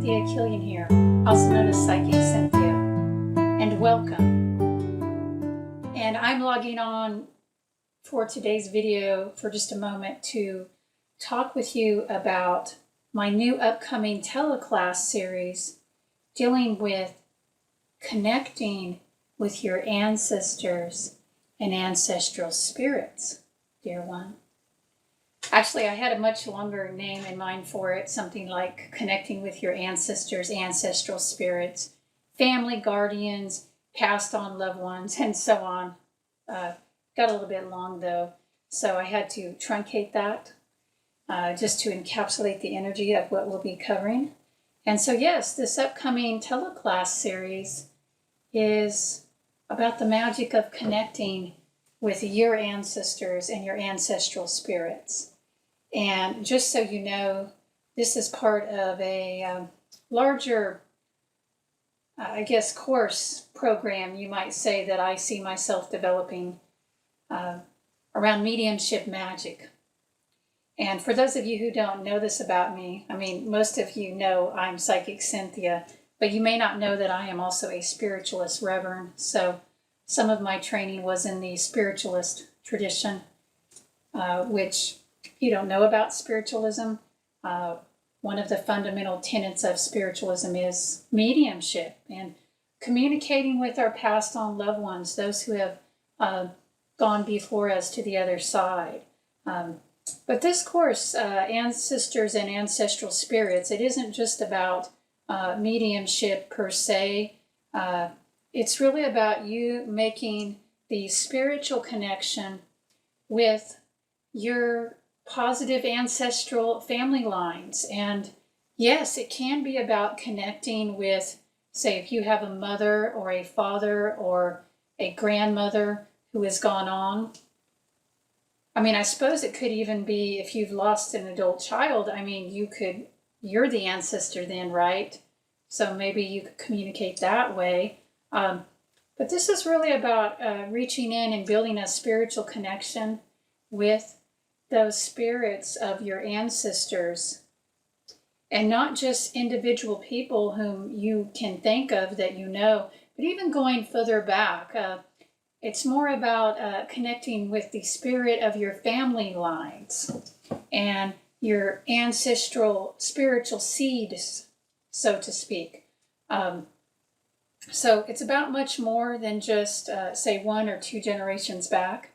Cynthia Killian here, also known as Psychic Cynthia, and welcome. And I'm logging on for today's video for just a moment to talk with you about my new upcoming teleclass series dealing with connecting with your ancestors and ancestral spirits, dear one. Actually, I had a much longer name in mind for it, something like connecting with your ancestors, ancestral spirits, family guardians, passed on loved ones, and so on. Got a little bit long though, so I had to truncate that just to encapsulate the energy of what we'll be covering. And so yes, this upcoming teleclass series is about the magic of connecting with your ancestors and your ancestral spirits. And just so you know, this is part of a larger, course program, you might say, that I see myself developing around mediumship magic. And for those of you who don't know this about me, I mean, most of you know I'm Psychic Cynthia, but you may not know that I am also a spiritualist reverend. So some of my training was in the spiritualist tradition, which, if you don't know about spiritualism, one of the fundamental tenets of spiritualism is mediumship and communicating with our passed on loved ones, those who have gone before us to the other side. But this course, Ancestors and Ancestral Spirits, it isn't just about mediumship per se. It's really about you making the spiritual connection with your positive ancestral family lines. And yes, it can be about connecting with, say, if you have a mother or a father or a grandmother who has gone on. I mean, I suppose it could even be if you've lost an adult child. I mean, you're the ancestor then, right? So maybe you could communicate that way. But this is really about reaching in and building a spiritual connection with those spirits of your ancestors, and not just individual people whom you can think of that you know, but even going further back. It's more about connecting with the spirit of your family lines and your ancestral spiritual seeds, so to speak. So it's about much more than just, say, 1 or 2 generations back.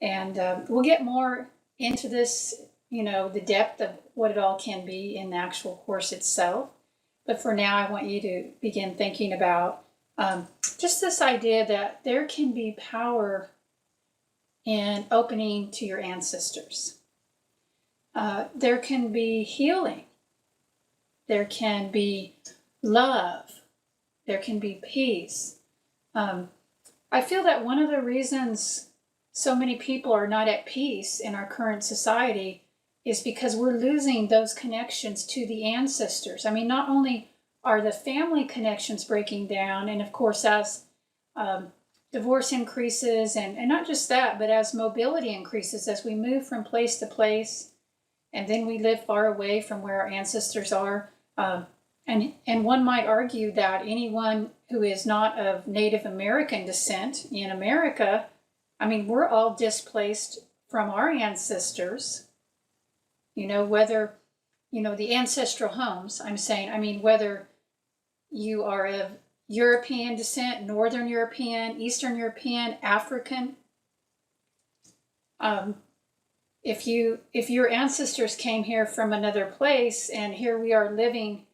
And we'll get more into this, the depth of what it all can be in the actual course itself. But for now, I want you to begin thinking about just this idea that there can be power in opening to your ancestors. There can be healing. There can be love. There can be peace. I feel that one of the reasons so many people are not at peace in our current society is because we're losing those connections to the ancestors. I mean, not only are the family connections breaking down, and of course, as divorce increases, and not just that, but as mobility increases, as we move from place to place, and then we live far away from where our ancestors are. And one might argue that anyone who is not of Native American descent in America, I mean, we're all displaced from our ancestors, whether, the ancestral homes, whether you are of European descent, Northern European, Eastern European, African. If your ancestors came here from another place and here we are living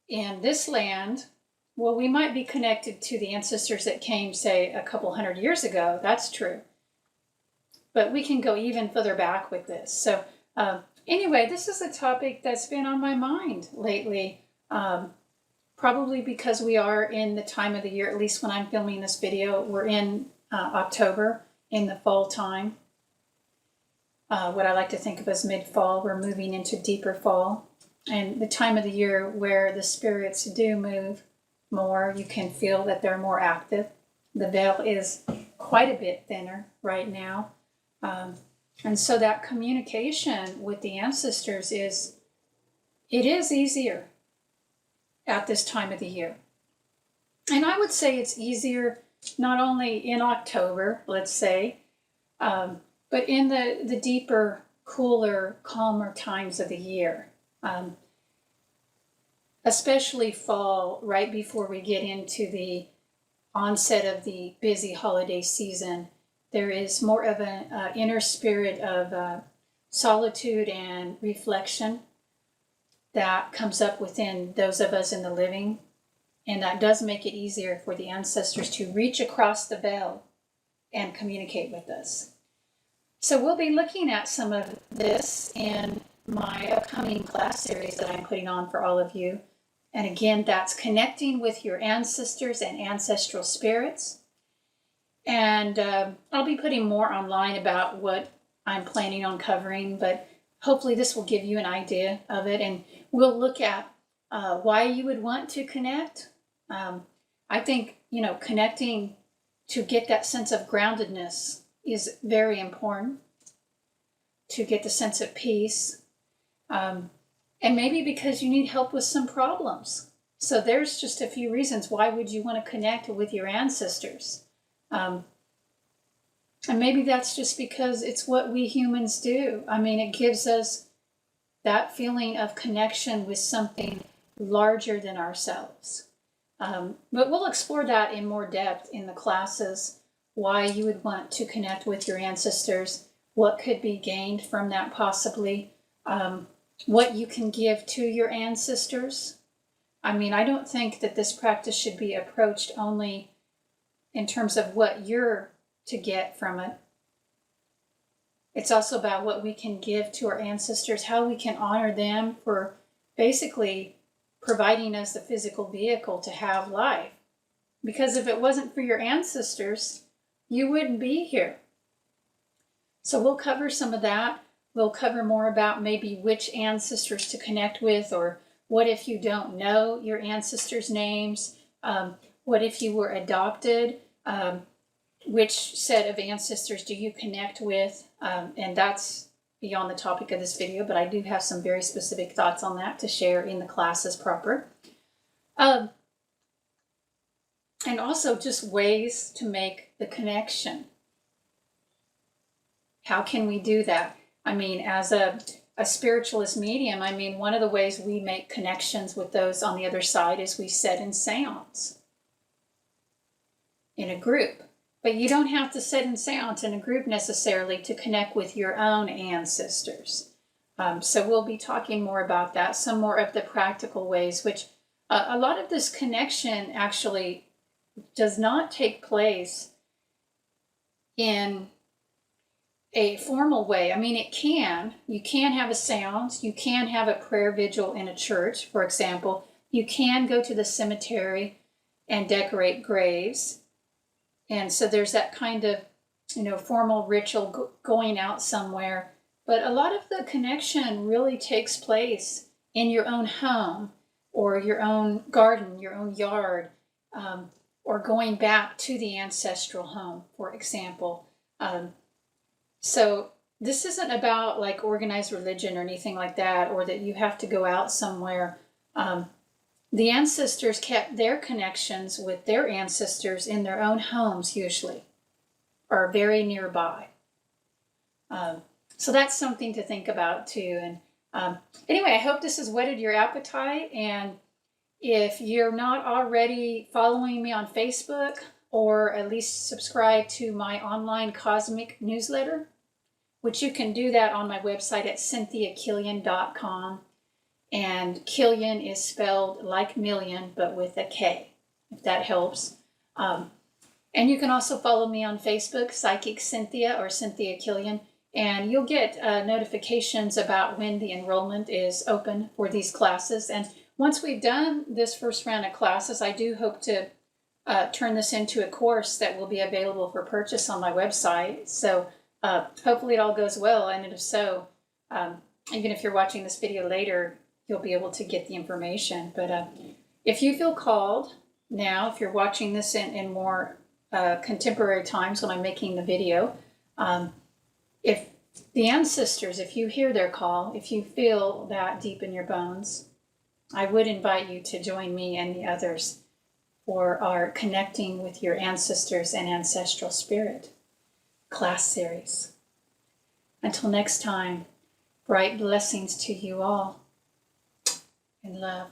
in this land, well, we might be connected to the ancestors that came, say, a couple hundred years ago. That's true. But we can go even further back with this. So anyway, this is a topic that's been on my mind lately, probably because we are in the time of the year, at least when I'm filming this video, we're in October, in the fall time. What I like to think of as mid-fall, we're moving into deeper fall. And the time of the year where the spirits do move more, you can feel that they're more active. The veil is quite a bit thinner right now. And so that communication with the ancestors is easier. at this time of the year. And I would say it's easier not only in October, let's say, but in the deeper, cooler, calmer times of the year. Especially fall, right before we get into the onset of the busy holiday season, there is more of an inner spirit of solitude and reflection that comes up within those of us in the living. And that does make it easier for the ancestors to reach across the veil and communicate with us. So we'll be looking at some of this in my upcoming class series that I'm putting on for all of you. And again, that's connecting with your ancestors and ancestral spirits. And I'll be putting more online about what I'm planning on covering, but hopefully this will give you an idea of it. And we'll look at why you would want to connect. I think, connecting to get that sense of groundedness is very important, to get the sense of peace. And maybe because you need help with some problems. So there's just a few reasons why would you want to connect with your ancestors. And maybe that's just because it's what we humans do. I mean, it gives us that feeling of connection with something larger than ourselves. But we'll explore that in more depth in the classes, why you would want to connect with your ancestors, what could be gained from that possibly, what you can give to your ancestors. I mean, I don't think that this practice should be approached only in terms of what you're to get from it. It's also about what we can give to our ancestors, how we can honor them for basically providing us the physical vehicle to have life. Because if it wasn't for your ancestors, you wouldn't be here. So we'll cover some of that. We'll cover more about maybe which ancestors to connect with, or what if you don't know your ancestors' names? What if you were adopted? Which set of ancestors do you connect with? And that's beyond the topic of this video, but I do have some very specific thoughts on that to share in the classes proper. And also just ways to make the connection. How can we do that? I mean, as a spiritualist medium, I mean, one of the ways we make connections with those on the other side is we set in seance in a group. But you don't have to set in seance in a group necessarily to connect with your own ancestors. So we'll be talking more about that, some more of the practical ways, which a lot of this connection actually does not take place in a formal way. I mean, you can have a seance, you can have a prayer vigil in a church, for example. You can go to the cemetery and decorate graves. And so there's that kind of, formal ritual going out somewhere. But a lot of the connection really takes place in your own home, or your own garden, your own yard, or going back to the ancestral home, for example. So this isn't about like organized religion or anything like that, or that you have to go out somewhere. The ancestors kept their connections with their ancestors in their own homes usually, or very nearby. So that's something to think about too. And anyway, I hope this has whetted your appetite. And if you're not already following me on Facebook, or at least subscribe to my online cosmic newsletter, which you can do that on my website at cynthiakillian.com. And Killian is spelled like million, but with a K, if that helps. And you can also follow me on Facebook, Psychic Cynthia or Cynthia Killian, and you'll get notifications about when the enrollment is open for these classes. And once we've done this first round of classes, I do hope to turn this into a course that will be available for purchase on my website. So hopefully it all goes well, and if so, even if you're watching this video later, you'll be able to get the information. But if you feel called now, if you're watching this in more contemporary times when I'm making the video, if the ancestors, if you hear their call, if you feel that deep in your bones, I would invite you to join me and the others for our Connecting with Your Ancestors and Ancestral Spirit class series. Until next time, bright blessings to you all, and love.